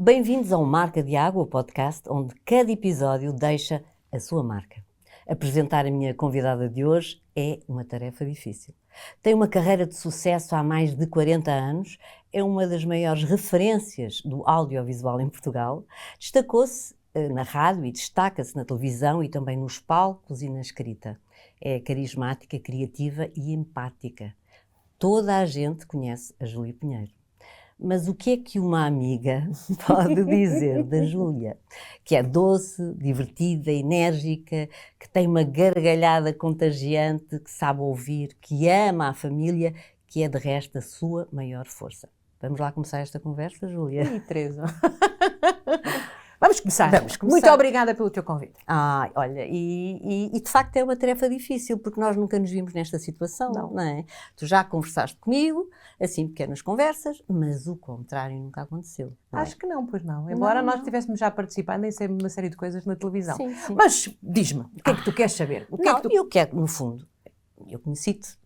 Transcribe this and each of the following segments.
Bem-vindos ao Marca de Água, o podcast onde cada episódio deixa a sua marca. Apresentar a minha convidada de hoje é uma tarefa difícil. Tem uma carreira de sucesso há mais de 40 anos, é uma das maiores referências do audiovisual em Portugal, destacou-se na rádio e destaca-se na televisão e também nos palcos e na escrita. É carismática, criativa e empática. Toda a gente conhece a Júlia Pinheiro. Mas o que é que uma amiga pode dizer da Júlia? Que é doce, divertida, enérgica, que tem uma gargalhada contagiante, que sabe ouvir, que ama a família, que é de resto a sua maior força. Vamos lá começar esta conversa, Júlia? Ih, Teresa. Vamos começar. Muito obrigada pelo teu convite. Olha, e de facto é uma tarefa difícil, porque nós nunca nos vimos nesta situação, não é? Tu já conversaste comigo, assim, pequenas conversas, mas o contrário nunca aconteceu. Acho que não, pois não. Embora nós estivéssemos já participando em uma série de coisas na televisão. Sim, sim. Mas diz-me, o que é que tu queres saber? Eu quero, no fundo, eu conheci-te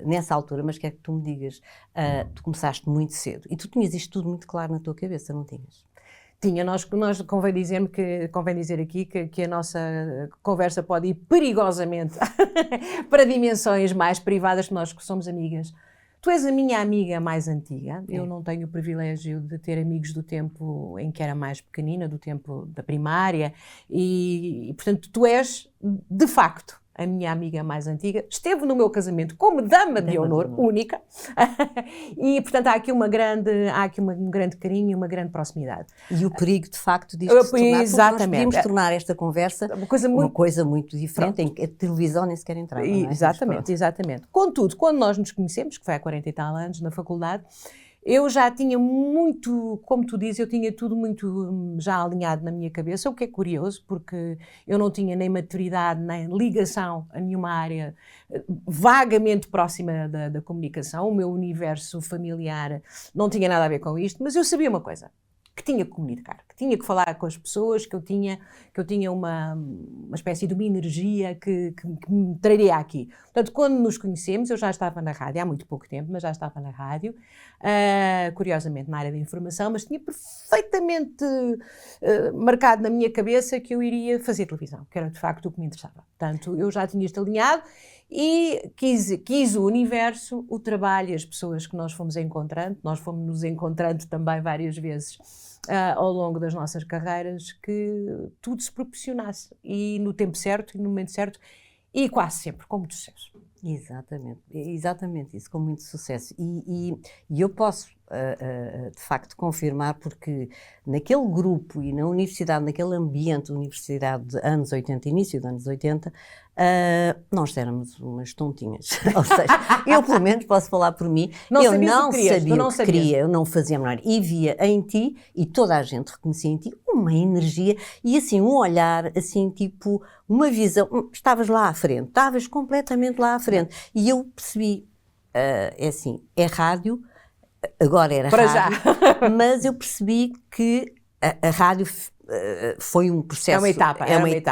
nessa altura, mas quero que tu me digas, tu começaste muito cedo e tu tinhas isto tudo muito claro na tua cabeça, não tinhas? Tinha, nós convém dizer aqui que a nossa conversa pode ir perigosamente para dimensões mais privadas, que nós somos amigas. Tu és a minha amiga mais antiga, eu não tenho o privilégio de ter amigos do tempo em que era mais pequenina, do tempo da primária, e portanto tu és, de facto, a minha amiga mais antiga, esteve no meu casamento como dama de honor, única, e portanto há aqui um grande carinho e uma grande proximidade. E o perigo, de facto, disto se tornar, exatamente. Nós podíamos tornar esta conversa uma coisa muito diferente, em que a televisão nem sequer entrava, não é? Exatamente. Contudo, quando nós nos conhecemos, que foi há 40 e tal anos, na faculdade, eu já tinha muito, como tu dizes, eu tinha tudo muito já alinhado na minha cabeça, o que é curioso, porque eu não tinha nem maturidade, nem ligação a nenhuma área vagamente próxima da comunicação. O meu universo familiar não tinha nada a ver com isto, mas eu sabia uma coisa, que tinha que comunicar, que tinha que falar com as pessoas, que eu tinha uma espécie de uma energia que me traria aqui. Portanto, quando nos conhecemos, eu já estava na rádio, há muito pouco tempo, mas já estava na rádio, curiosamente na área da informação, mas tinha perfeitamente marcado na minha cabeça que eu iria fazer televisão, que era de facto o que me interessava. Portanto, eu já tinha isto alinhado e quis o universo, o trabalho e as pessoas que nós fomos encontrando, nós fomos nos encontrando também várias vezes ao longo das nossas carreiras, que tudo se proporcionasse e no tempo certo e no momento certo e quase sempre com muito sucesso. Exatamente isso, com muito sucesso. E eu posso, de facto, confirmar, porque naquele grupo e na universidade, naquele ambiente, universidade de anos 80, início dos anos 80, nós éramos umas tontinhas. Ou seja, eu pelo menos posso falar por mim, eu não sabia o que queria, eu não fazia a menor. E via em ti, e toda a gente reconhecia em ti, uma energia e assim um olhar, assim tipo, uma visão, estavas lá à frente, estavas completamente lá à frente. E eu percebi, é assim, é rádio, agora era para rádio, já. Mas eu percebi que a rádio foi um processo...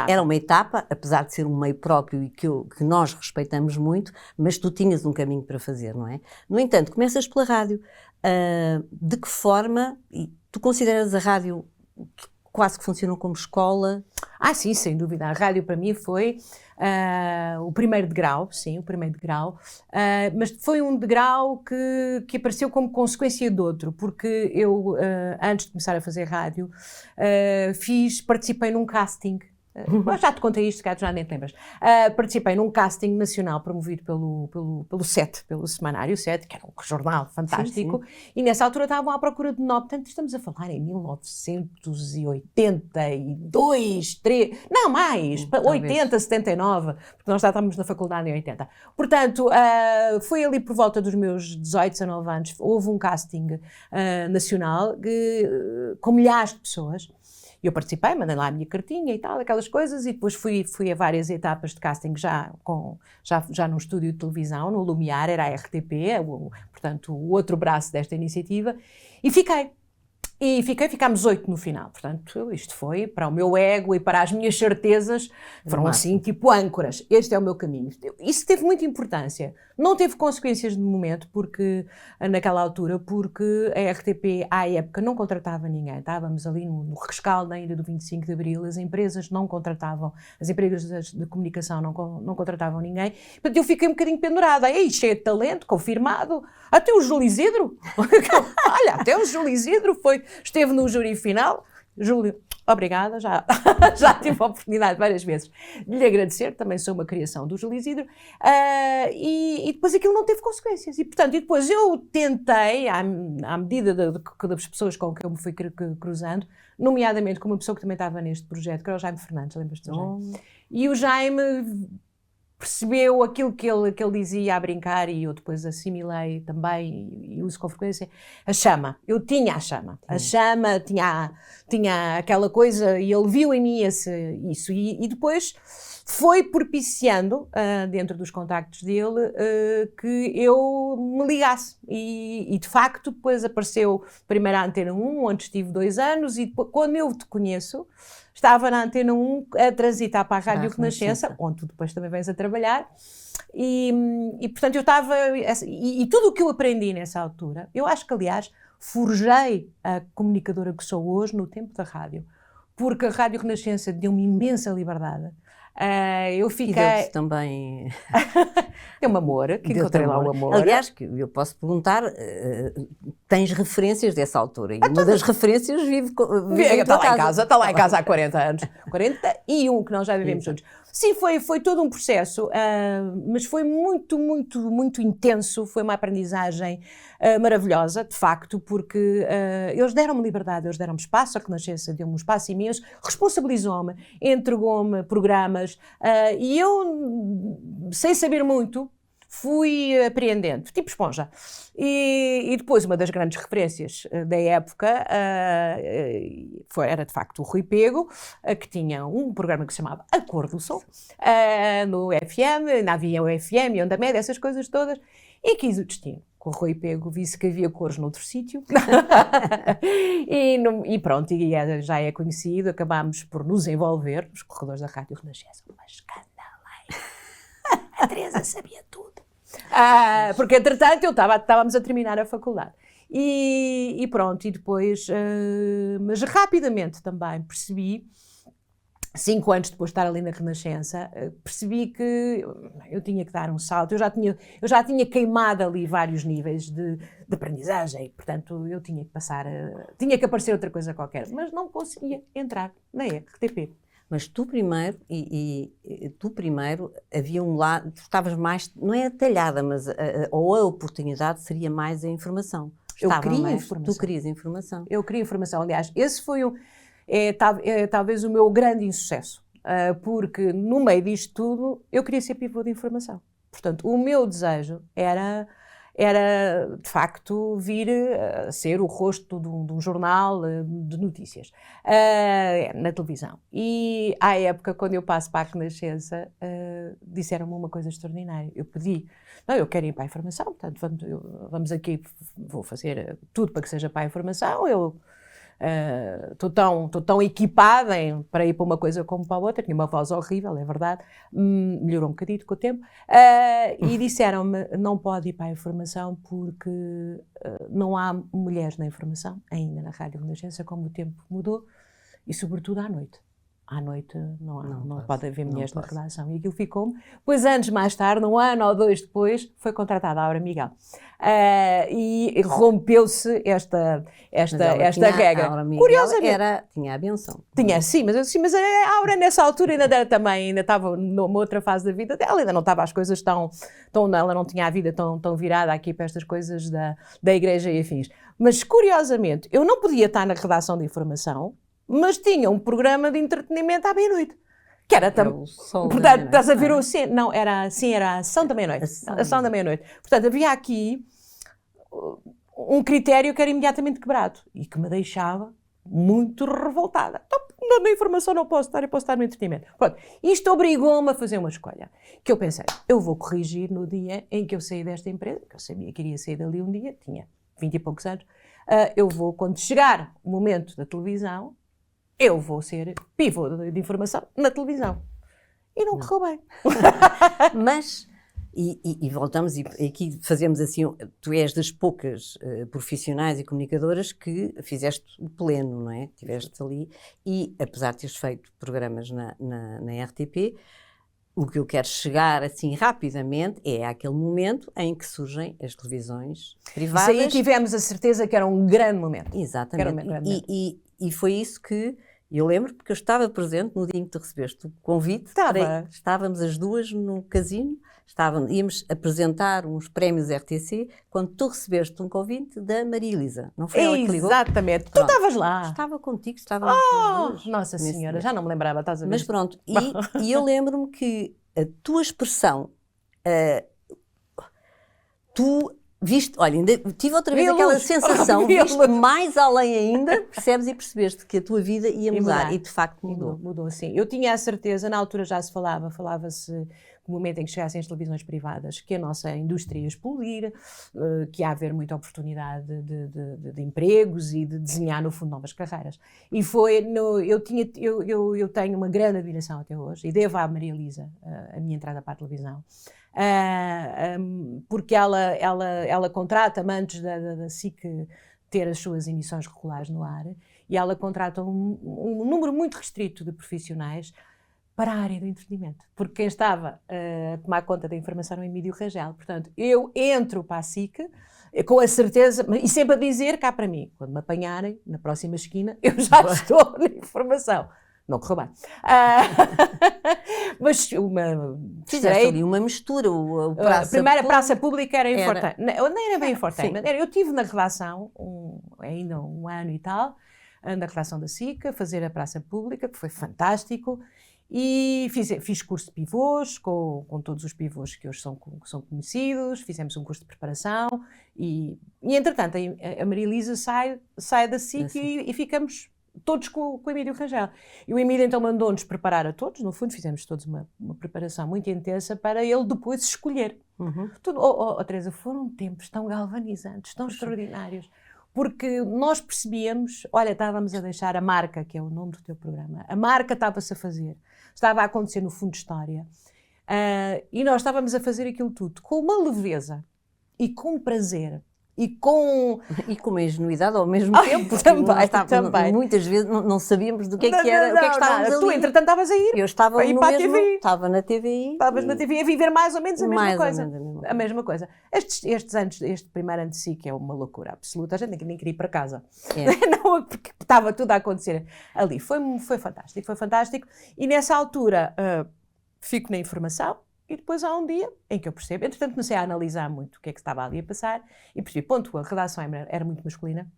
Era uma etapa, apesar de ser um meio próprio e que nós respeitamos muito, mas tu tinhas um caminho para fazer, não é? No entanto, começas pela rádio. De que forma, e tu consideras a rádio quase que funcionou como escola? Sim, sem dúvida. A rádio para mim foi o primeiro degrau, mas foi um degrau que apareceu como consequência de outro, porque eu, antes de começar a fazer rádio, participei num casting. Já te contei isto, já nem te lembras. Participei num casting nacional promovido pelo SET, pelo Semanário SET, que era um jornal fantástico, sim. E nessa altura estavam à procura de nome, portanto estamos a falar em 1982, 3, não mais, 80, 79, porque nós já estávamos na faculdade em 80. Portanto, foi ali por volta dos meus 18, 19 anos, houve um casting nacional com milhares de pessoas. Eu participei, mandei lá a minha cartinha e tal, aquelas coisas, e depois fui a várias etapas de casting já num estúdio de televisão, no Lumiar, era a RTP, portanto o outro braço desta iniciativa, e fiquei. E ficámos 8 no final. Portanto, isto foi para o meu ego e para as minhas certezas, foram assim, tipo âncoras. Este é o meu caminho. Isso teve muita importância. Não teve consequências de momento, porque naquela altura, porque a RTP, à época, não contratava ninguém. Estávamos ali no rescaldo ainda do 25 de Abril, as empresas não contratavam, as empresas de comunicação não contratavam ninguém. Portanto, eu fiquei um bocadinho pendurada. Ei, cheio de talento, confirmado. Até o Júlio Isidro. Olha, até o Júlio Isidro esteve no júri final. Júlio, obrigada, já tive a oportunidade várias vezes de lhe agradecer, também sou uma criação do Júlio Isidro, e depois aquilo não teve consequências, e portanto, depois eu tentei, à medida das pessoas com que eu me fui cruzando, nomeadamente com uma pessoa que também estava neste projeto, que era o Jaime Fernandes, lembras-te do Jaime? E o Jaime percebeu aquilo que ele dizia a brincar, e eu depois assimilei também e uso com frequência, a chama. Eu tinha a chama. A chama tinha aquela coisa, e ele viu em mim isso. E depois foi propiciando, dentro dos contactos dele, que eu me ligasse. E de facto, depois apareceu primeiro a Antena 1, onde estive 2 anos, e depois, quando eu te conheço, estava na Antena 1 a transitar para a Rádio Renascença, onde tu depois também vens a trabalhar, e portanto eu estava, e tudo o que eu aprendi nessa altura, eu acho que aliás forjei a comunicadora que sou hoje no tempo da rádio, porque a Rádio Renascença deu-me imensa liberdade. Eu fiquei... E deu-te também... Deu-me amor, que encontrei lá o amor. Aliás, eu posso perguntar, tens referências dessa altura? E uma das referências vive está lá em casa há 40 anos. 41 que nós já vivemos juntos. Sim, foi todo um processo, mas foi muito, muito, muito intenso. Foi uma aprendizagem maravilhosa, de facto, porque eles deram-me liberdade, eles deram-me espaço, a Renascença deu-me um espaço imenso, responsabilizou-me, entregou-me programas, e eu, sem saber muito, fui apreendendo, tipo esponja. E depois uma das grandes referências da época era de facto o Rui Pego, que tinha um programa que se chamava A Cor do Som, no FM, na havia o FM, Onda Média, essas coisas todas, e quis o destino. O Rui Pego visse que havia cores noutro sítio e pronto, já é conhecido, acabámos por nos envolver nos corredores da Rádio Renascença. Uma escandaleira. A Teresa sabia tudo. Porque entretanto estávamos a terminar a faculdade. E pronto, e depois, mas rapidamente também percebi, 5 anos depois de estar ali na Renascença, percebi que eu tinha que dar um salto. Eu já tinha queimado ali vários níveis de aprendizagem, portanto eu tinha que tinha que aparecer outra coisa qualquer, mas não conseguia entrar na RTP. Mas tu primeiro, havia um lado, tu estavas mais, não é talhada, mas ou a oportunidade seria mais a informação. Eu queria informação. Tu querias informação. Eu queria informação, aliás, esse foi talvez o meu grande insucesso, porque no meio disto tudo eu queria ser pivô de informação. Portanto, o meu desejo era de facto vir a ser o rosto de um jornal de notícias na televisão. E à época, quando eu passo para a Renascença, disseram-me uma coisa extraordinária. Eu pedi, eu quero ir para a informação, portanto vamos aqui, vou fazer tudo para que seja para a informação. Eu estou tão equipada para ir para uma coisa como para a outra, tinha uma voz horrível, é verdade, melhorou um bocadinho com o tempo, e disseram-me, não pode ir para a informação porque não há mulheres na informação, ainda na Rádio Renascença, como o tempo mudou, e sobretudo à noite. À noite não pode haver mulheres na redação. E aquilo ficou-me. Pois anos mais tarde, 1 ano ou 2 depois, foi contratada a Aura Miguel. E rompeu-se esta regra. A Aura Miguel tinha a benção. Tinha, sim, mas a Aura nessa altura ainda estava numa outra fase da vida dela, ainda não estava as coisas tão ela não tinha a vida tão virada aqui para estas coisas da igreja e afins. Mas, curiosamente, eu não podia estar na redação de informação, mas tinha um programa de entretenimento à meia-noite. Que era também. Portanto, estás a ver o. Não, era a ação da meia-noite. A ação da meia-noite. Portanto, havia aqui um critério que era imediatamente quebrado e que me deixava muito revoltada. Então, na informação não posso estar, eu posso estar no entretenimento. Pronto. Isto obrigou-me a fazer uma escolha. Que eu pensei, eu vou corrigir no dia em que eu saí desta empresa, que eu sabia que iria sair dali um dia, tinha 20 e poucos anos. eu vou, quando chegar o momento da televisão, eu vou ser pivô de informação na televisão. E não correu bem. Mas, e voltamos, e aqui fazemos assim, tu és das poucas profissionais e comunicadoras que fizeste o pleno, não é? Estiveste ali, e apesar de teres feito programas na RTP, o que eu quero chegar assim rapidamente é àquele momento em que surgem as televisões privadas. Isso aí tivemos a certeza que era um grande momento. Exatamente. E foi isso que eu lembro, porque eu estava presente no dia em que tu recebeste o convite. Estávamos as duas no casino, íamos apresentar uns prémios RTC, quando tu recebeste um convite da Maria Elisa. Não foi ela que ligou? Exatamente. Tu estavas lá. Estava contigo, estávamos as duas. Nossa Senhora, já não me lembrava, estás a ver? Mas pronto, e eu lembro-me que a tua expressão, tu viste, olha, ainda tive outra vez aquela sensação, viste mais além ainda, percebes e percebeste que a tua vida ia mudar e de facto mudou. Mudou, sim. Eu tinha a certeza, na altura já se falava-se no momento em que chegassem as televisões privadas, que a nossa indústria ia explodir, que ia haver muita oportunidade de empregos e de desenhar, no fundo, novas carreiras. E eu tenho uma grande admiração até hoje, e devo à Maria Elisa a minha entrada para a televisão, porque ela contrata-me antes da SIC ter as suas emissões regulares no ar, e ela contrata um número muito restrito de profissionais para a área do entretenimento, porque quem estava a tomar conta da informação era o Emílio Rangel. Portanto, eu entro para a SIC com a certeza, e sempre a dizer cá para mim, quando me apanharem na próxima esquina, eu já estou na informação. Não correu bem. Mas fizeste ali uma mistura. A primeira praça pública era importante. Não era bem importante. Eu estive na redação ainda um ano e tal, na redação da SIC, a fazer a praça pública, que foi fantástico. E fiz curso de pivôs, com todos os pivôs que hoje são conhecidos, fizemos um curso de preparação e entretanto, a Maria Elisa sai da SIC e ficamos todos com o Emílio Rangel. E o Emílio então mandou-nos preparar a todos, no fundo fizemos todos uma preparação muito intensa para ele depois escolher. Teresa, foram tempos tão galvanizantes, tão extraordinários. Porque nós percebíamos, olha, estávamos a deixar a marca, que é o nome do teu programa, a marca estava-se a fazer, estava a acontecer no Fundo de História, e nós estávamos a fazer aquilo tudo com uma leveza e com prazer e com uma ingenuidade ao mesmo tempo. Também. Muitas vezes não sabíamos do que é que era, o que é que estávamos ali. Tu, entretanto, estavas a ir. Eu estava estava na TVI. Estavas na TVI a viver mais ou menos a mesma coisa. A mesma coisa. Estes anos, este primeiro ano de SIC é uma loucura absoluta. A gente nem queria ir para casa. Não, porque estava tudo a acontecer ali. Foi fantástico. E nessa altura fico na informação. E depois há um dia em que eu percebo, entretanto comecei a analisar muito o que é que estava ali a passar e percebi, a redação era muito masculina,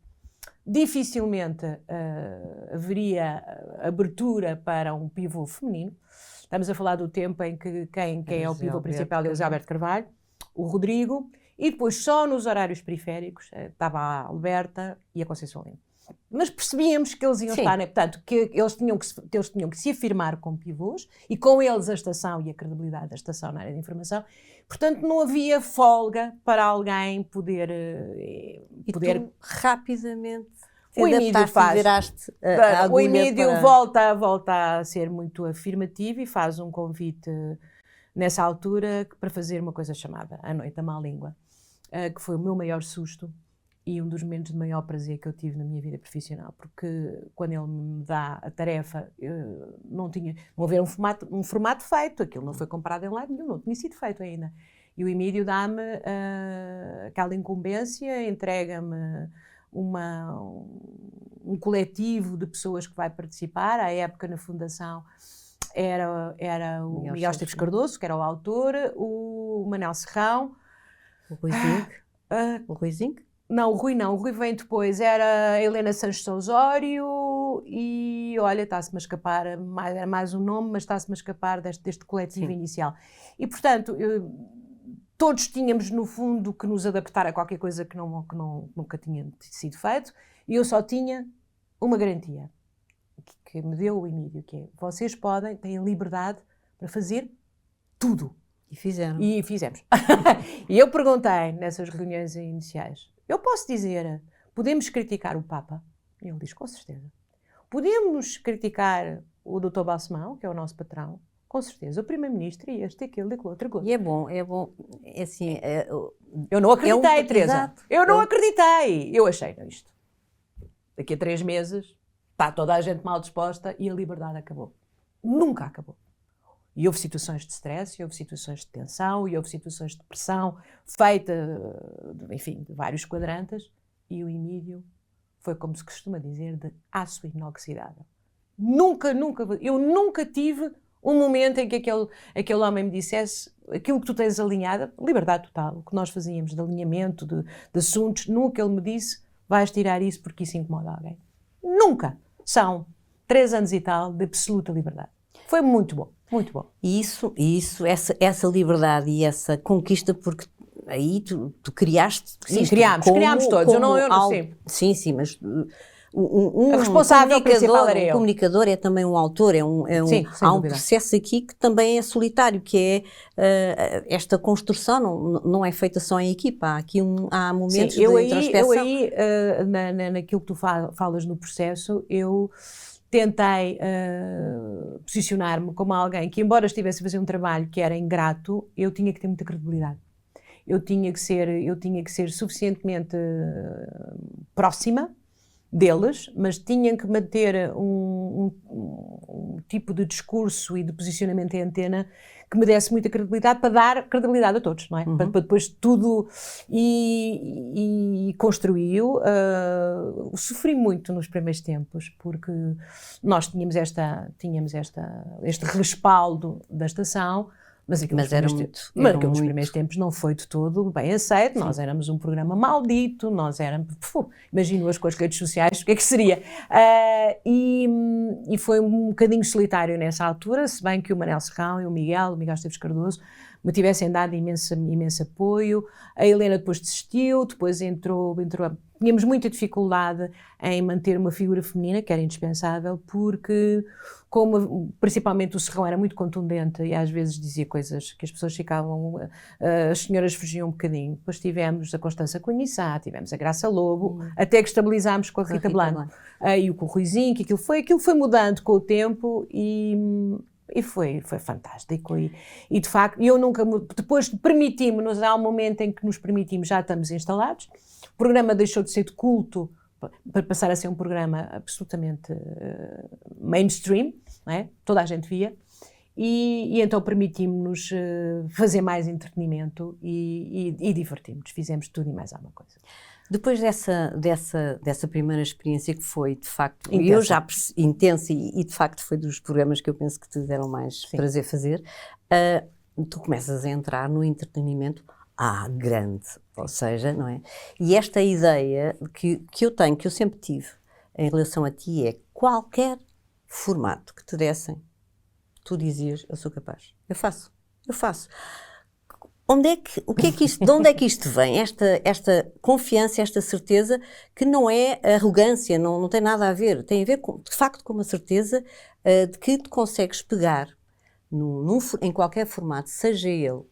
dificilmente haveria abertura para um pivô feminino. Estamos a falar do tempo em que quem é o pivô principal é o José Alberto Carvalho, o Rodrigo, e depois só nos horários periféricos estava a Alberta e a Conceição Lima. Mas percebíamos que eles iam estar, né? Portanto, que eles tinham que se afirmar como pivôs e com eles a estação e a credibilidade da estação na área de informação. Portanto, não havia folga para alguém poder tu, rapidamente o Emílio viraste o Emílio volta a ser muito afirmativo e faz um convite nessa altura para fazer uma coisa chamada A Noite da Má Língua, que foi o meu maior susto e um dos momentos de maior prazer que eu tive na minha vida profissional, porque quando ele me dá a tarefa, não havia um formato feito, aquilo não foi comprado em lado nenhum, não tinha sido feito ainda. E o Emílio dá-me aquela incumbência, entrega-me um coletivo de pessoas que vai participar. À época, na Fundação, era o Miguel Esteves Cardoso, que era o autor, o Manel Serrão, o Rui Zinc. Não, o Rui vem depois, era a Helena Sanches Osório e, olha, está-se-me a escapar, era mais um nome, mas está-se-me a escapar deste coletivo inicial. E, portanto, todos tínhamos, no fundo, que nos adaptar a qualquer coisa que nunca tinha sido feito, e eu só tinha uma garantia, que me deu o Emílio, que é, vocês têm liberdade para fazer tudo. E fizeram. E fizemos. E eu perguntei, nessas reuniões iniciais, eu posso dizer, podemos criticar o Papa? E ele diz, com certeza. Podemos criticar o Dr. Balsemão, que é o nosso patrão? Com certeza. O Primeiro-Ministro e este, aquele, aquele outro. E é bom, é assim... Eu não acreditei, Teresa. Exato. Eu não acreditei. Eu achei, não, isto. Daqui a 3 meses está toda a gente mal disposta e a liberdade acabou. Nunca acabou. E houve situações de stress, e houve situações de tensão, e houve situações de pressão, feita, enfim, de vários quadrantes, e o Emílio foi, como se costuma dizer, de aço inoxidável. Eu nunca tive um momento em que aquele homem me dissesse aquilo que tu tens alinhado, liberdade total, o que nós fazíamos de alinhamento, de assuntos, nunca ele me disse, vais tirar isso porque isso incomoda alguém. Nunca. São 3 anos e tal de absoluta liberdade. Foi muito bom, muito bom. E essa liberdade e essa conquista, porque aí tu criaste... Sim, criámos todos. Eu não sei. Sim, mas... a responsável principal era eu. O comunicador é também um autor, Sim, há um dúvida. processo aqui que também é solitário, que é esta construção, não é feita só em equipa, há momentos de introspeção. Eu aí, naquilo que tu falas no processo, eu tentei posicionar-me como alguém que, embora estivesse a fazer um trabalho que era ingrato, eu tinha que ter muita credibilidade. Eu tinha que ser suficientemente próxima deles, mas tinham que manter um tipo de discurso e de posicionamento em antena que me desse muita credibilidade para dar credibilidade a todos, não é? Para depois tudo... E construiu. Sofri muito nos primeiros tempos, porque nós tínhamos este respaldo da estação, mas nos primeiros tempos não foi de todo bem aceito. Sim. Nós éramos um programa maldito, imagino as com as redes sociais, o que é que seria? E foi um bocadinho solitário nessa altura, se bem que o Manel Serrão e o Miguel Esteves Cardoso me tivessem dado imenso apoio. A Helena depois desistiu, depois entrou. Tínhamos muita dificuldade em manter uma figura feminina, que era indispensável, porque, principalmente o Serrão era muito contundente e às vezes dizia coisas que as pessoas ficavam, as senhoras fugiam um bocadinho. Depois tivemos a Constança Conhissá, tivemos a Graça Lobo, até que estabilizámos com a Rita Blanco. E com o Ruizinho, que aquilo foi mudando com o tempo e foi fantástico. E de facto, eu nunca... Depois permitimos-nos, há um momento em que nos permitimos, já estamos instalados, o programa deixou de ser de culto para passar a ser um programa absolutamente mainstream, não é? Toda a gente via, e então permitimos-nos fazer mais entretenimento e divertimos-nos, fizemos tudo e mais alguma coisa. Depois dessa primeira experiência que foi, de facto, intensa e de facto foi dos programas que eu penso que te deram mais prazer fazer, tu começas a entrar no entretenimento grande, ou seja, não é? E esta ideia que eu tenho, que eu sempre tive em relação a ti é qualquer formato que te dessem, tu dizias, eu sou capaz, eu faço. De onde é que isto vem? Esta confiança, esta certeza, que não é arrogância, não tem nada a ver, tem a ver de facto com uma certeza de que tu consegues pegar em qualquer formato, seja ele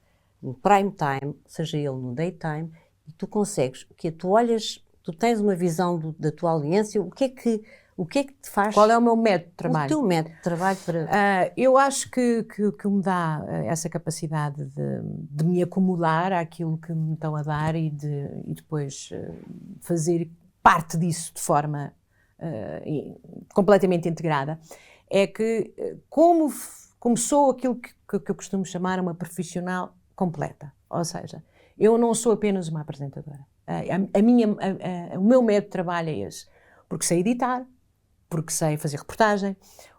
no prime time, seja ele no daytime, e tu consegues, tu olhas, tu tens uma visão da tua audiência, o que é que te faz... Qual é o meu método de trabalho? O teu método de trabalho para... eu acho que me dá essa capacidade de me acomodar àquilo que me estão a dar e depois fazer parte disso de forma completamente integrada. É que, como sou aquilo que eu costumo chamar uma profissional completa, ou seja, eu não sou apenas uma apresentadora. O meu método de trabalho é esse, porque sei editar, porque sei fazer reportagem,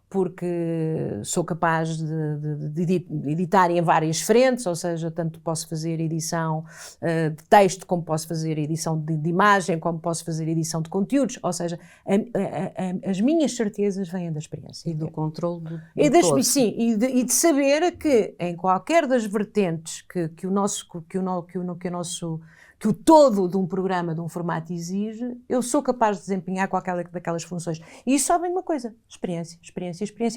porque sou capaz de editar em várias frentes, ou seja, tanto posso fazer edição de texto, como posso fazer edição de imagem, como posso fazer edição de conteúdos, ou seja, as minhas certezas vêm da experiência. E do controle do todo. Sim, e de saber que em qualquer das vertentes que o todo de um programa, de um formato exige, eu sou capaz de desempenhar qualquer daquelas funções. E isso só vem de uma coisa, experiência,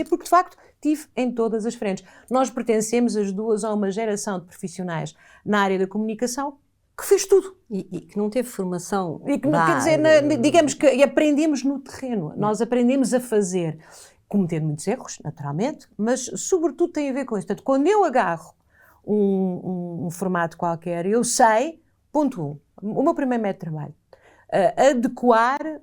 porque de facto tive em todas as frentes. Nós pertencemos as duas a uma geração de profissionais na área da comunicação que fez tudo. E que não teve formação. E que, quer dizer, digamos que aprendemos no terreno. Nós aprendemos a fazer, cometendo muitos erros, naturalmente, mas sobretudo tem a ver com isso. Portanto, quando eu agarro um formato qualquer, eu sei, ponto 1, o meu primeiro método de trabalho, adequar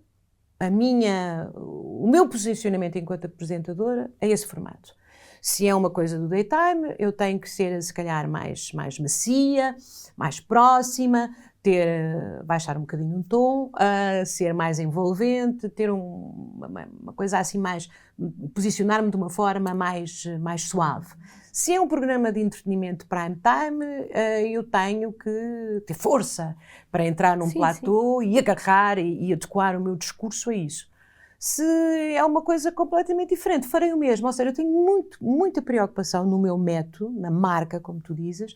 o meu posicionamento enquanto apresentadora a esse formato. Se é uma coisa do daytime, eu tenho que ser, se calhar, mais macia, mais próxima, baixar um bocadinho o tom, ser mais envolvente, ter uma coisa assim mais, posicionar-me de uma forma mais suave. Se é um programa de entretenimento prime time, eu tenho que ter força para entrar num platô e agarrar e adequar o meu discurso a isso. Se é uma coisa completamente diferente, farei o mesmo. Ou seja, eu tenho muita preocupação no meu método, na marca, como tu dizes,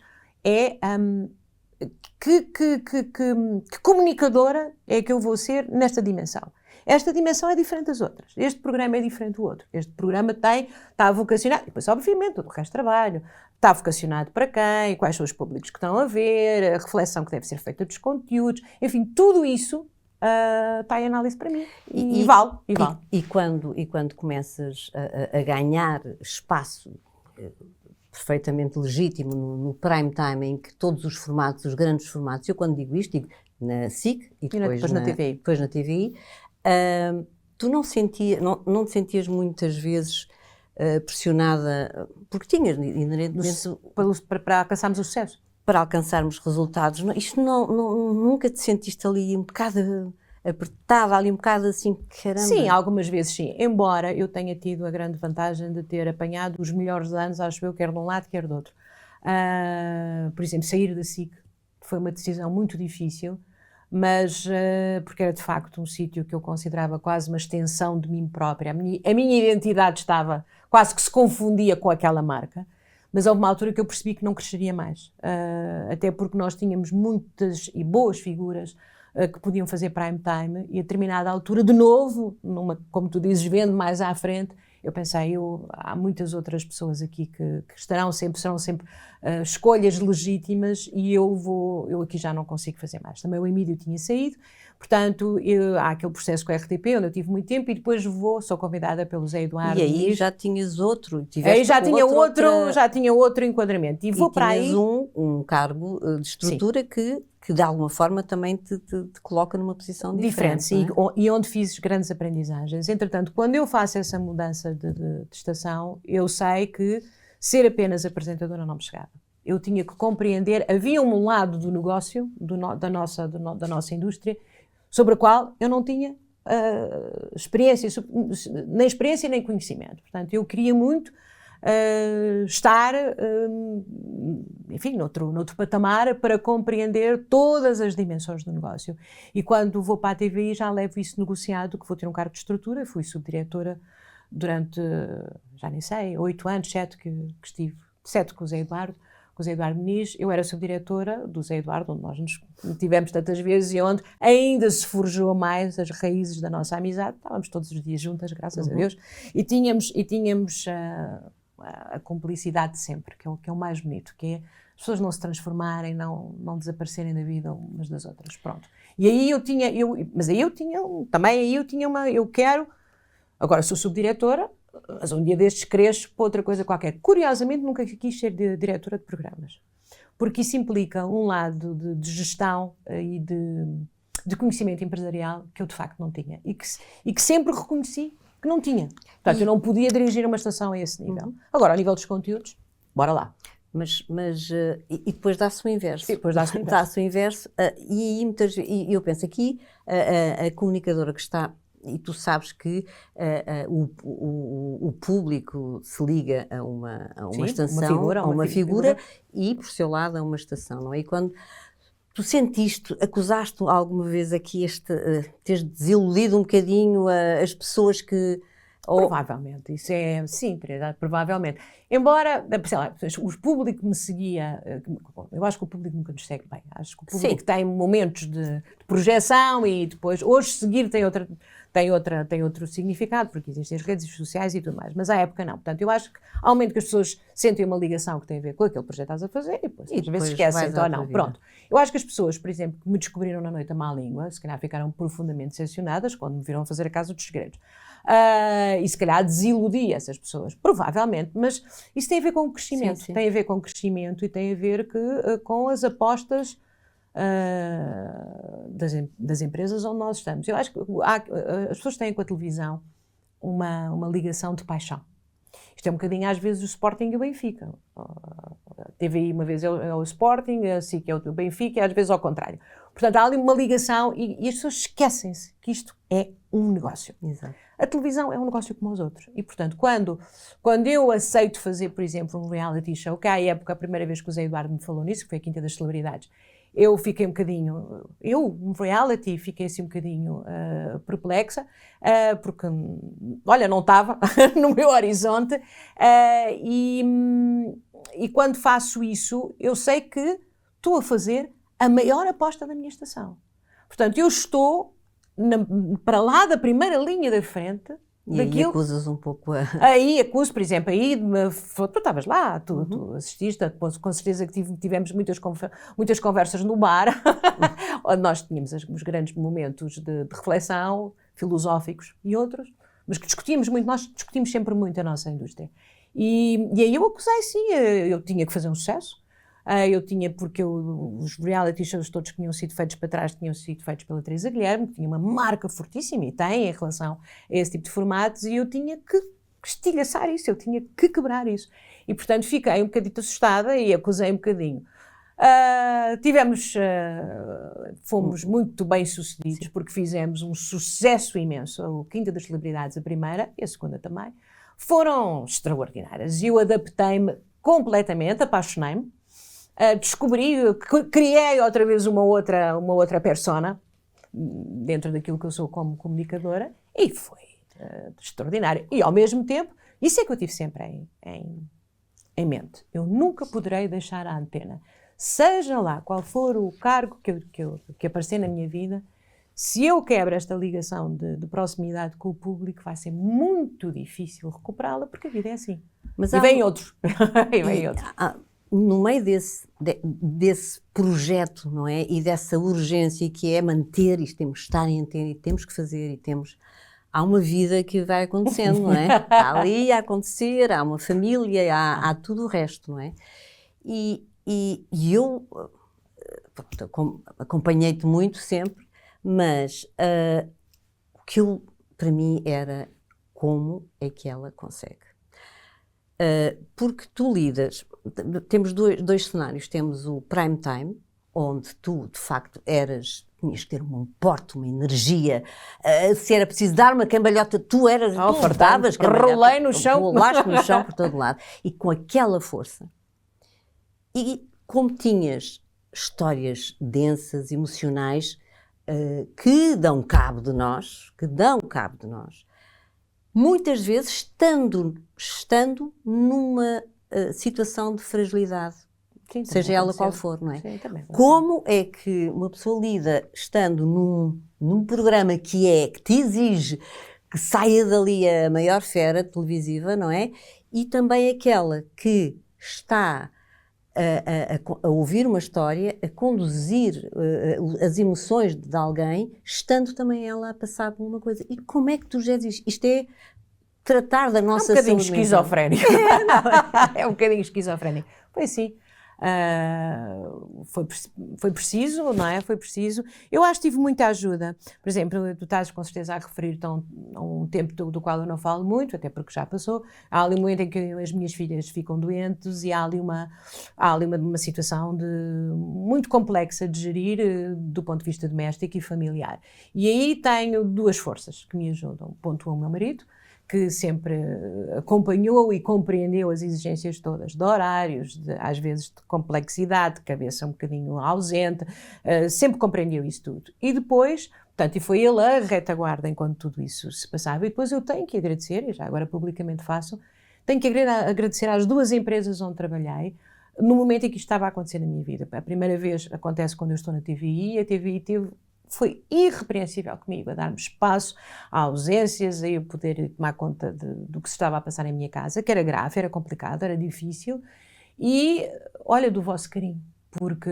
que comunicadora é que eu vou ser nesta dimensão. Esta dimensão é diferente das outras. Este programa é diferente do outro. Este programa está vocacionado, depois obviamente todo o resto de trabalho, está vocacionado para quem, quais são os públicos que estão a ver, a reflexão que deve ser feita dos conteúdos, enfim, tudo isso está em análise para mim e vale. E quando começas a ganhar espaço perfeitamente legítimo no prime time, em que todos os formatos, os grandes formatos, eu quando digo isto, digo na SIC e depois na TVI, tu não te sentias muitas vezes pressionada, porque tinhas inerentemente... Para alcançarmos o sucesso. Para alcançarmos resultados. Nunca te sentiste ali um bocado apertada, ali um bocado assim, caramba? Sim, algumas vezes sim. Embora eu tenha tido a grande vantagem de ter apanhado os melhores anos, acho eu, quer de um lado, quer do outro. Por exemplo, sair da SIC foi uma decisão muito difícil, mas porque era de facto um sítio que eu considerava quase uma extensão de mim própria. A minha identidade estava, quase que se confundia com aquela marca. Mas houve uma altura que eu percebi que não cresceria mais, até porque nós tínhamos muitas e boas figuras que podiam fazer prime time e a determinada altura, de novo, como tu dizes, vendo mais à frente, eu pensei, há muitas outras pessoas aqui que serão sempre escolhas legítimas e eu aqui já não consigo fazer mais. Também o Emílio tinha saído, portanto, há aquele processo com a RTP, onde eu tive muito tempo e depois sou convidada pelo Zé Eduardo. E aí já tinhas outro, aí já tinha outro enquadramento. E vou para aí um cargo de estrutura que de alguma forma também te coloca numa posição diferente. Sim, e onde fiz grandes aprendizagens. Entretanto, quando eu faço essa mudança de estação, eu sei que ser apenas apresentadora não me chegava. Eu tinha que compreender, havia um lado do negócio, da nossa indústria, sobre a qual eu não tinha nem experiência nem conhecimento. Portanto, eu queria muito estar, enfim, noutro patamar para compreender todas as dimensões do negócio. E quando vou para a TVI já levo isso negociado, que vou ter um cargo de estrutura. Fui subdiretora durante, já nem sei, 8 anos, 7 que estive, 7 com o Zé Eduardo Muniz. Eu era subdiretora do Zé Eduardo, onde nós nos tivemos tantas vezes e onde ainda se forjou mais as raízes da nossa amizade. Estávamos todos os dias juntas, graças a Deus, e tínhamos a cumplicidade de sempre, que é o mais bonito, que é as pessoas não se transformarem, não desaparecerem da vida umas das outras, pronto. E aí eu tinha agora sou subdiretora, mas um dia destes cresço para outra coisa qualquer. Curiosamente nunca quis ser diretora de programas, porque isso implica um lado de gestão e de conhecimento empresarial que eu de facto não tinha e que sempre reconheci que não tinha. Portanto, eu não podia dirigir uma estação a esse nível. Agora, ao nível dos conteúdos, bora lá. Mas e depois dá-se o inverso. Sim, depois dá-se o inverso. Dá-se o inverso e muitas vezes, e eu penso aqui, a comunicadora que está, e tu sabes que o público se liga a uma estação, a uma figura e, por seu lado, a uma estação, não é? E quando tu sentiste, acusaste alguma vez aqui teres desiludido um bocadinho as pessoas que Provavelmente, isso é, sim, provavelmente. Embora, sei lá, o público me seguia, eu acho que o público nunca nos segue bem, acho que o público tem momentos de projeção e depois, hoje seguir tem outro significado, porque existem as redes sociais e tudo mais, mas à época não. Portanto, eu acho que há um momento que as pessoas sentem uma ligação que tem a ver com aquele projeto que estás a fazer e depois às vezes esquecem ou não. Pronto. Eu acho que as pessoas, por exemplo, que me descobriram na noite a má língua, se calhar ficaram profundamente decepcionadas quando me viram fazer a Casa dos Segredos. E se calhar desiludi essas pessoas, provavelmente, mas isso tem a ver com o crescimento, sim. Tem a ver com o crescimento e tem a ver com as apostas das empresas onde nós estamos. Eu acho que as pessoas têm com a televisão uma ligação de paixão. Isto é um bocadinho, às vezes, o Sporting e o Benfica. Teve aí uma vez o Sporting, assim que é o Benfica, e às vezes ao contrário. Portanto, há ali uma ligação e as pessoas esquecem-se que isto é um negócio. Exato. A televisão é um negócio como os outros. E, portanto, quando eu aceito fazer, por exemplo, um reality show, que à época, a primeira vez que o Zé Eduardo me falou nisso, que foi a Quinta das Celebridades, eu fiquei um bocadinho, um reality, fiquei assim um bocadinho perplexa, porque, olha, não estava no meu horizonte, e quando faço isso, eu sei que estou a fazer a maior aposta da minha estação. Portanto, eu estou para lá da primeira linha da frente. E aí acusas um pouco a... Aí acuso, por exemplo, tu estavas lá, tu assististe, com certeza que tivemos muitas conversas no bar, onde nós tínhamos os grandes momentos de reflexão, filosóficos e outros, mas que discutíamos muito, nós discutimos sempre muito a nossa indústria. E aí eu acusei, sim, eu tinha que fazer um sucesso. Porque os reality shows todos que tinham sido feitos para trás tinham sido feitos pela Teresa Guilherme, que tinha uma marca fortíssima e tem em relação a esse tipo de formatos, e eu tinha que estilhaçar isso, eu tinha que quebrar isso. E, portanto, fiquei um bocadinho assustada e acusei um bocadinho. Fomos muito bem sucedidos, porque fizemos um sucesso imenso. A Quinta das Celebridades, a primeira e a segunda também, foram extraordinárias. E eu adaptei-me completamente, apaixonei-me. Criei outra vez uma outra persona dentro daquilo que eu sou como comunicadora e foi extraordinário. E ao mesmo tempo, isso é que eu tive sempre em mente. Eu nunca poderei deixar a antena. Seja lá qual for o cargo que aparecer na minha vida, se eu quebro esta ligação de proximidade com o público, vai ser muito difícil recuperá-la, porque a vida é assim. Mas vem outros. No meio desse projeto, não é? E dessa urgência que é manter isto, temos que estar em antena e temos que fazer há uma vida que vai acontecendo, não é? Está ali a acontecer, há uma família, há tudo o resto, não é? E eu acompanhei-te muito sempre, mas o que para mim era como é que ela consegue. Porque tu lidas, temos dois cenários, temos o prime time, onde tu, de facto, tinhas que ter um porte, uma energia, se era preciso dar uma cambalhota, tu fartavas, rolei no chão, rolaste no chão por todo lado, e com aquela força. E como tinhas histórias densas, emocionais, que dão cabo de nós, muitas vezes estando numa situação de fragilidade, sim, seja ela qual for, não é? Sim, como é que uma pessoa lida estando num programa que te exige que saia dali a maior fera televisiva, não é? E também aquela que está a ouvir uma história, a conduzir as emoções de alguém, estando também ela a passar por uma coisa. E como é que tu já dizes? Isto é tratar da nossa saúde. É um bocadinho esquizofrénico. É um bocadinho esquizofrénico. Foi assim. Foi preciso, não é? Foi preciso. Eu acho que tive muita ajuda. Por exemplo, tu estás com certeza a referir-te a um tempo do qual eu não falo muito, até porque já passou. Há ali um momento em que as minhas filhas ficam doentes e há ali uma situação muito complexa de gerir do ponto de vista doméstico e familiar. E aí tenho duas forças que me ajudam. Ponto 1, meu marido, que sempre acompanhou e compreendeu as exigências todas de horários, às vezes de complexidade, de cabeça um bocadinho ausente, sempre compreendeu isso tudo. E depois Portanto, e foi ele a retaguarda enquanto tudo isso se passava. E depois eu tenho que agradecer, e já agora publicamente faço, tenho que agradecer às 2 empresas onde trabalhei, no momento em que isto estava a acontecer na minha vida. A primeira vez acontece quando eu estou na TVI, a TVI foi irrepreensível comigo, a dar-me espaço, a ausências, a eu poder tomar conta do que se estava a passar em minha casa, que era grave, era complicado, era difícil, e olha do vosso carinho, porque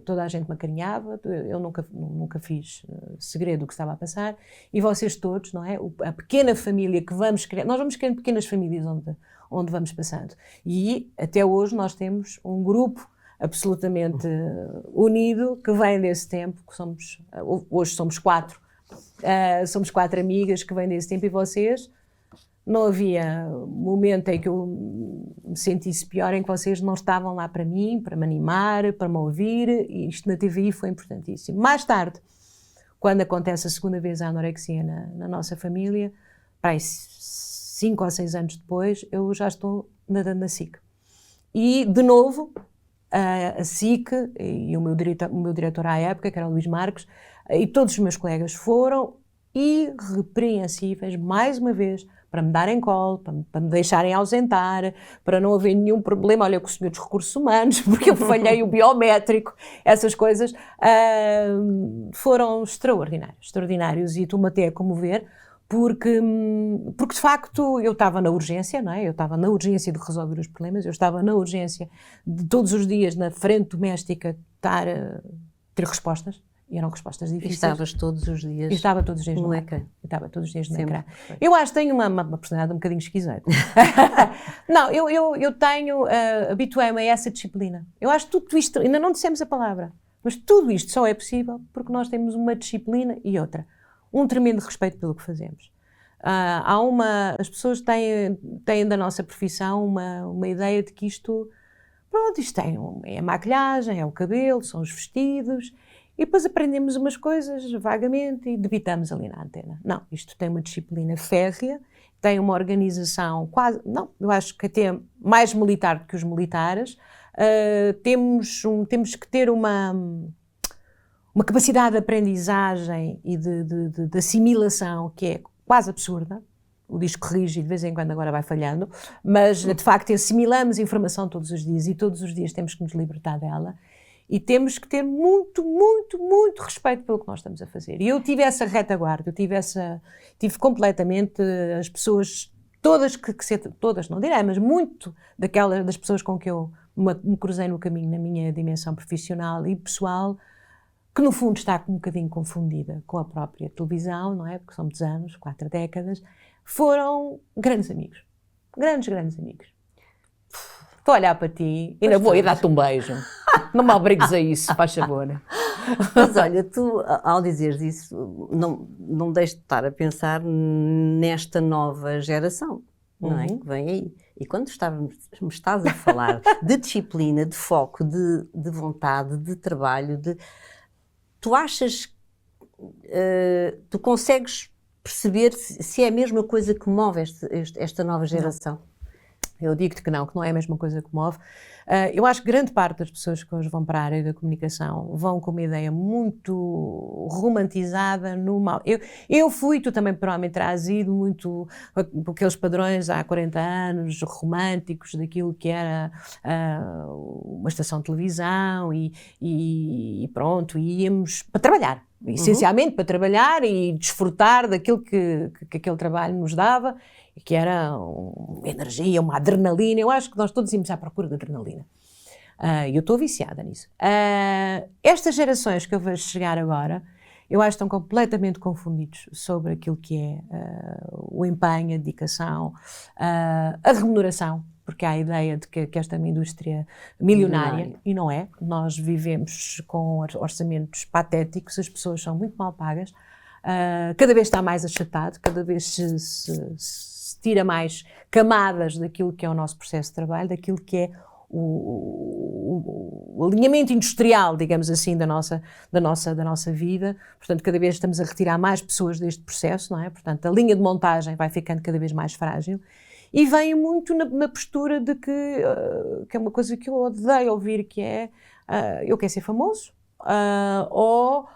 toda a gente me acarinhava, eu nunca fiz segredo do que estava a passar, e vocês todos, não é? A pequena família que vamos criar, nós vamos criando pequenas famílias onde vamos passando, e até hoje nós temos um grupo absolutamente unido, que vem desse tempo, que hoje somos 4, somos 4 amigas que vêm desse tempo, e vocês, não havia momento em que eu me sentisse pior em que vocês não estavam lá para mim, para me animar, para me ouvir, e isto na TVI foi importantíssimo. Mais tarde, quando acontece a segunda vez a anorexia na nossa família, para aí 5 ou 6 anos depois, eu já estou na SIC. E, de novo, a SIC e o meu diretor à época, que era o Luís Marques, e todos os meus colegas foram irrepreensíveis, mais uma vez, para me darem colo, para me deixarem ausentar, para não haver nenhum problema, olha, com o senhor dos recursos humanos, porque eu falhei o biométrico, essas coisas, foram extraordinários, e estou-me até a comover, porque de facto eu estava na urgência, não é? Eu estava na urgência de resolver os problemas, eu estava na urgência de todos os dias na frente doméstica ter respostas, e eram respostas difíceis. E estavas todos os dias eu estava todos os dias no ecrã. Estava todos os dias no Sempre. ecrã. Eu acho que tenho uma personalidade um bocadinho esquisita. Não, eu tenho, habituei-me a essa disciplina. Eu acho que tudo isto, ainda não dissemos a palavra, mas tudo isto só é possível porque nós temos uma disciplina e outra. Um tremendo respeito pelo que fazemos. As pessoas têm da nossa profissão uma ideia de que isto é a maquilhagem, é o cabelo, são os vestidos, e depois aprendemos umas coisas vagamente e debitamos ali na antena. Não, isto tem uma disciplina férrea, tem uma organização eu acho que até mais militar do que os militares. Temos que ter uma capacidade de aprendizagem e de assimilação que é quase absurda. O disco rígido de vez em quando agora vai falhando, mas de facto assimilamos informação todos os dias e todos os dias temos que nos libertar dela, e temos que ter muito, muito, muito respeito pelo que nós estamos a fazer. E eu tive essa retaguarda, tive completamente as pessoas, todas não direi, mas muito das pessoas com que eu me cruzei no caminho na minha dimensão profissional e pessoal, que no fundo está um bocadinho confundida com a própria televisão, não é? Porque são muitos anos, 4 décadas, foram grandes amigos. Grandes amigos. Estou a olhar para ti, ainda vou ir dar-te um beijo. Não me obrigues a isso, faz favor. Mas olha, tu, ao dizeres isso, não deixes de estar a pensar nesta nova geração, não é? Que vem aí. E quando me estás a falar de disciplina, de foco, de vontade, de trabalho, tu achas, tu consegues perceber se é a mesma coisa que move esta nova geração? Não. Eu digo-te que não é a mesma coisa que move. Eu acho que grande parte das pessoas que hoje vão para a área da comunicação vão com uma ideia muito romantizada no mal. Eu fui, tu também provavelmente terás ido muito por aqueles padrões há 40 anos, românticos, daquilo que era uma estação de televisão e pronto, íamos para trabalhar. Essencialmente para trabalhar e desfrutar daquilo que aquele trabalho nos dava, que era uma energia, uma adrenalina. Eu acho que nós todos íamos à procura de adrenalina. E eu estou viciada nisso. Estas gerações que eu vejo chegar agora, eu acho que estão completamente confundidos sobre aquilo que é o empenho, a dedicação, a remuneração, porque há a ideia de que esta é uma indústria milionária, e não é. Nós vivemos com orçamentos patéticos, as pessoas são muito mal pagas, cada vez está mais achatado, cada vez se tira mais camadas daquilo que é o nosso processo de trabalho, daquilo que é o alinhamento industrial, digamos assim, da nossa vida. Portanto, cada vez estamos a retirar mais pessoas deste processo, não é? Portanto, a linha de montagem vai ficando cada vez mais frágil. E vem muito na postura de que é uma coisa que eu odeio ouvir, que é eu quero ser famoso, ou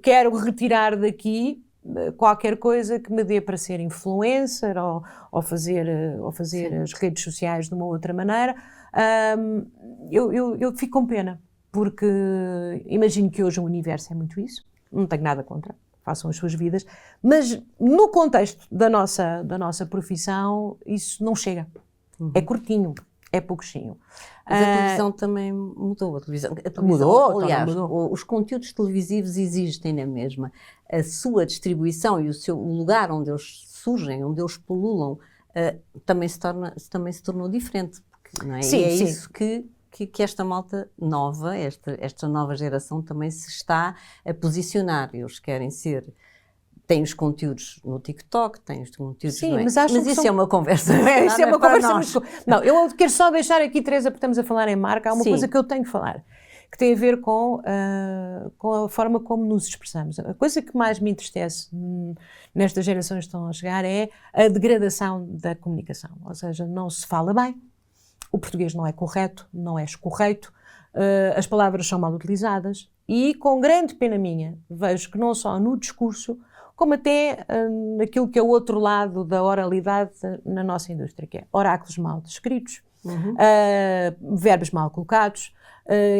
quero retirar daqui qualquer coisa que me dê para ser influencer ou fazer as redes sociais de uma outra maneira. Eu fico com pena, porque imagino que hoje o universo é muito isso, não tenho nada contra, façam as suas vidas, mas no contexto da nossa profissão isso não chega, é curtinho, é pouquinho. Mas a televisão também mudou. A televisão Mudou, aliás, mudou. Os conteúdos televisivos existem na mesma. A sua distribuição e o lugar onde eles surgem, onde eles pululam, também se tornou diferente. Porque, não é? Sim, e é sim. isso que esta malta nova, esta nova geração também se está a posicionar. Eles querem ser... Tem os conteúdos no TikTok, tem os conteúdos... Sim, não é? mas acho que isso são... é uma conversa. Isso é uma para conversa nós. muito... Não, eu quero só deixar aqui, Teresa, porque estamos a falar em marca, há uma Sim. coisa que eu tenho que falar, que tem a ver com a forma como nos expressamos. A coisa que mais me entristece nestas gerações que estão a chegar é a degradação da comunicação. Ou seja, não se fala bem, o português não é correto, não é escorreito, as palavras são mal utilizadas e, com grande pena minha, vejo que não só no discurso, como até naquilo que é o outro lado da oralidade na nossa indústria, que é oráculos mal descritos, verbos mal colocados,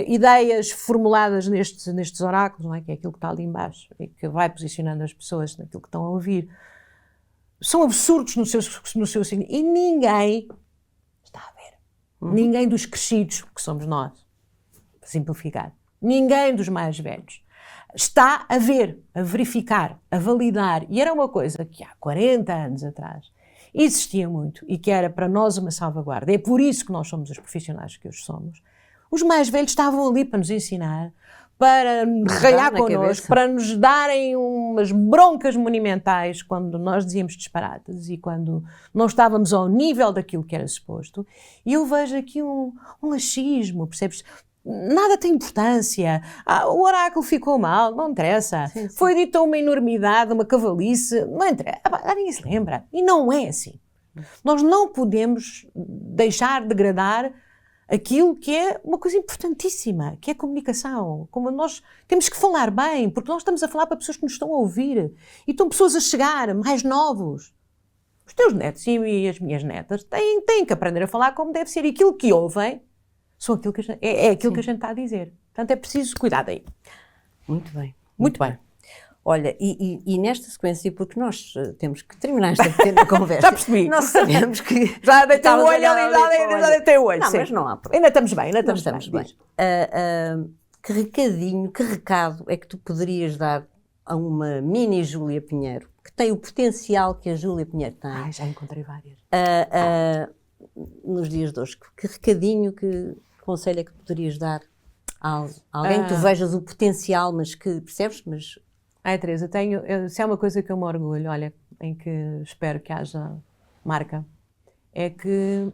ideias formuladas nestes oráculos, não é? Que é aquilo que está ali embaixo e que vai posicionando as pessoas naquilo que estão a ouvir, são absurdos no seu signo e ninguém está a ver. Ninguém dos crescidos, que somos nós, para simplificar, ninguém dos mais velhos, está a ver, a verificar, a validar. E era uma coisa que há 40 anos atrás existia muito e que era para nós uma salvaguarda. É por isso que nós somos os profissionais que hoje somos. Os mais velhos estavam ali para nos ensinar, para ralhar connosco, para nos darem umas broncas monumentais quando nós dizíamos disparates e quando não estávamos ao nível daquilo que era suposto. E eu vejo aqui um laxismo, percebes? Nada tem importância, o oráculo ficou mal, não interessa, sim. Foi dita uma enormidade, uma cavalice, não interessa, ninguém se lembra. E não é assim. Nós não podemos deixar degradar aquilo que é uma coisa importantíssima, que é a comunicação. Como nós temos que falar bem, porque nós estamos a falar para pessoas que nos estão a ouvir e estão pessoas a chegar, mais novos. Os teus netos e as minhas netas têm que aprender a falar como deve ser, e aquilo que ouvem são aquilo que é aquilo que a gente está a dizer. Portanto, é preciso cuidado aí. Muito bem. Muito bem. Olha, e nesta sequência, porque nós temos que terminar esta pequena conversa. Já percebi. Nós sabemos que... Já deitei o olho ali, já deitei o olho. Não, sim. mas não há problema. Ainda estamos bem, ainda estamos bem. Que recadinho, que recado é que tu poderias dar a uma mini Júlia Pinheiro, que tem o potencial que a Júlia Pinheiro tem? Já encontrei várias. Nos dias de hoje. Que recadinho, que conselho é que poderias dar a alguém que tu vejas o potencial, mas que, percebes? Mas... Teresa, se é uma coisa que eu me orgulho, olha, em que espero que haja marca, é que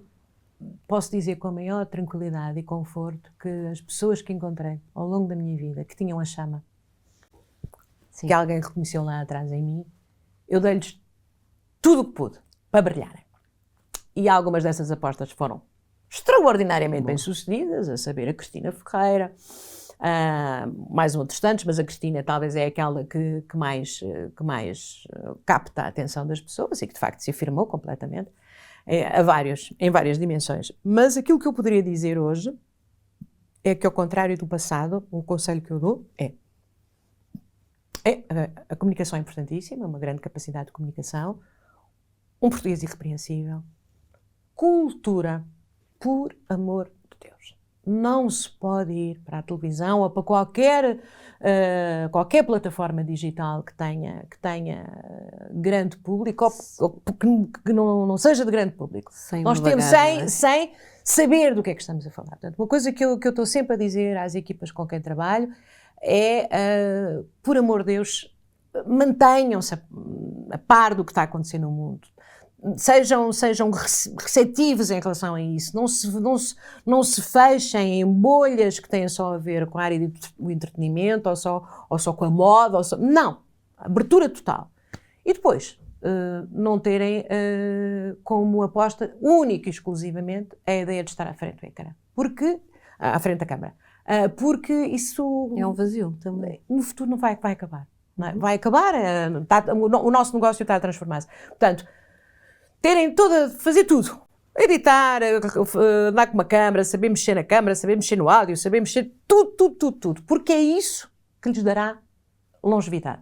posso dizer com a maior tranquilidade e conforto que as pessoas que encontrei ao longo da minha vida, que tinham a chama, que alguém reconheceu lá atrás em mim, eu dei-lhes tudo o que pude para brilharem. E algumas dessas apostas foram extraordinariamente bem-sucedidas, a saber a Cristina Ferreira, mais outros tantos, mas a Cristina talvez é aquela que mais capta a atenção das pessoas e que de facto se afirmou completamente em várias dimensões. Mas aquilo que eu poderia dizer hoje é que, ao contrário do passado, o conselho que eu dou a comunicação é importantíssima, uma grande capacidade de comunicação, um português irrepreensível, cultura, por amor de Deus. Não se pode ir para a televisão ou para qualquer plataforma digital que tenha grande público ou que não seja de grande público. Nós temos sem saber do que é que estamos a falar. Portanto, uma coisa que eu estou sempre a dizer às equipas com quem trabalho é, por amor de Deus, mantenham-se a par do que está acontecendo no mundo. Sejam receptivos em relação a isso, não se fechem em bolhas que têm só a ver com a área do entretenimento ou só com a moda, não, abertura total. E depois, não terem como aposta única e exclusivamente a ideia de estar à frente do ecrã, à frente da câmara. Porque isso... É um vazio também. No futuro não vai acabar. Não é? Vai acabar, o nosso negócio está a transformar-se. Portanto, fazer tudo. Editar, andar com uma câmara, saber mexer na câmara, saber mexer no áudio, saber mexer tudo. Porque é isso que lhes dará longevidade.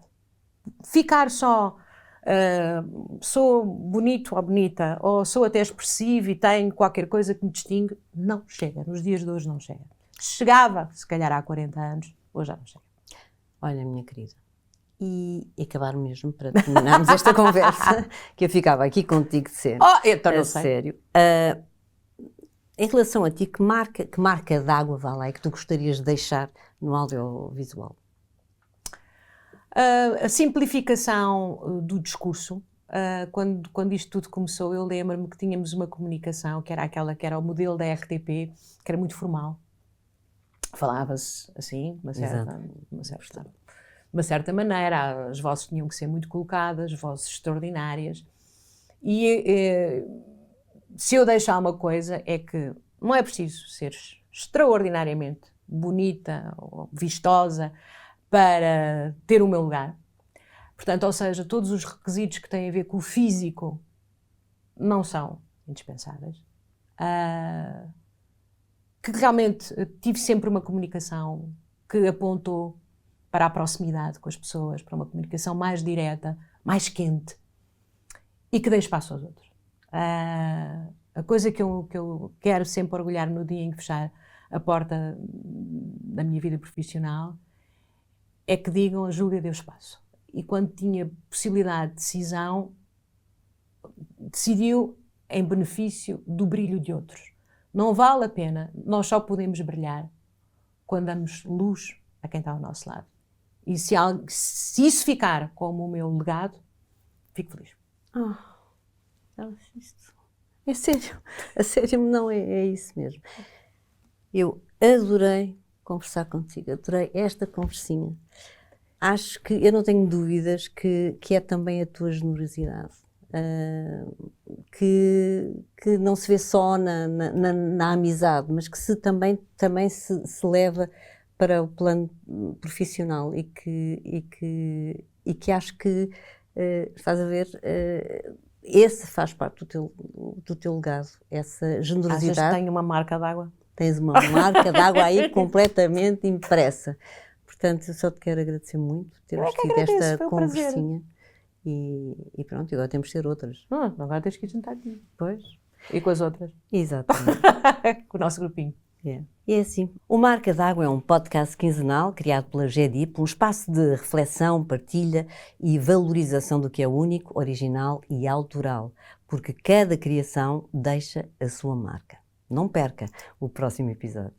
Ficar só, sou bonito ou bonita, ou sou até expressivo e tenho qualquer coisa que me distingue, não chega. Nos dias de hoje não chega. Chegava, se calhar há 40 anos, hoje já não chega. Olha, minha querida, e acabar mesmo para terminarmos esta conversa, que eu ficava aqui contigo de ser. Então não a sei. sério. Em relação a ti, que marca d'água, vá lá, é que tu gostarias de deixar no audiovisual? A simplificação do discurso. Quando isto tudo começou, eu lembro-me que tínhamos uma comunicação, que era aquela que era o modelo da RTP, que era muito formal. Falava-se assim, uma certa maneira, as vozes tinham que ser muito colocadas, vozes extraordinárias. E se eu deixar uma coisa, é que não é preciso ser extraordinariamente bonita ou vistosa para ter o meu lugar. Portanto, ou seja, todos os requisitos que têm a ver com o físico não são indispensáveis. Que realmente tive sempre uma comunicação que apontou para a proximidade com as pessoas, para uma comunicação mais direta, mais quente, e que dê espaço aos outros. A coisa que eu quero sempre orgulhar no dia em que fechar a porta da minha vida profissional é que digam: a Júlia deu espaço. E quando tinha possibilidade de decisão, decidiu em benefício do brilho de outros. Não vale a pena, nós só podemos brilhar quando damos luz a quem está ao nosso lado. E se isso ficar como o meu legado, fico feliz. É sério, a sério, não, é isso mesmo. Eu adorei conversar contigo, adorei esta conversinha. Acho que, eu não tenho dúvidas que é também a tua generosidade, que não se vê só na amizade, mas que também se leva para o plano profissional e que acho que, estás a ver, esse faz parte do teu legado, essa generosidade. Achas que tenho uma marca d'água? Tens uma marca d'água aí completamente impressa. Portanto, eu só te quero agradecer muito por termos tido esta conversinha. E pronto, agora temos de ser outras. Agora tens que ir jantar comigo. Pois. E com as outras. Exatamente. Com o nosso grupinho. E é assim. O Marca d'Água é um podcast quinzenal criado pela GEDIP, um espaço de reflexão, partilha e valorização do que é único, original e autoral, porque cada criação deixa a sua marca. Não perca o próximo episódio.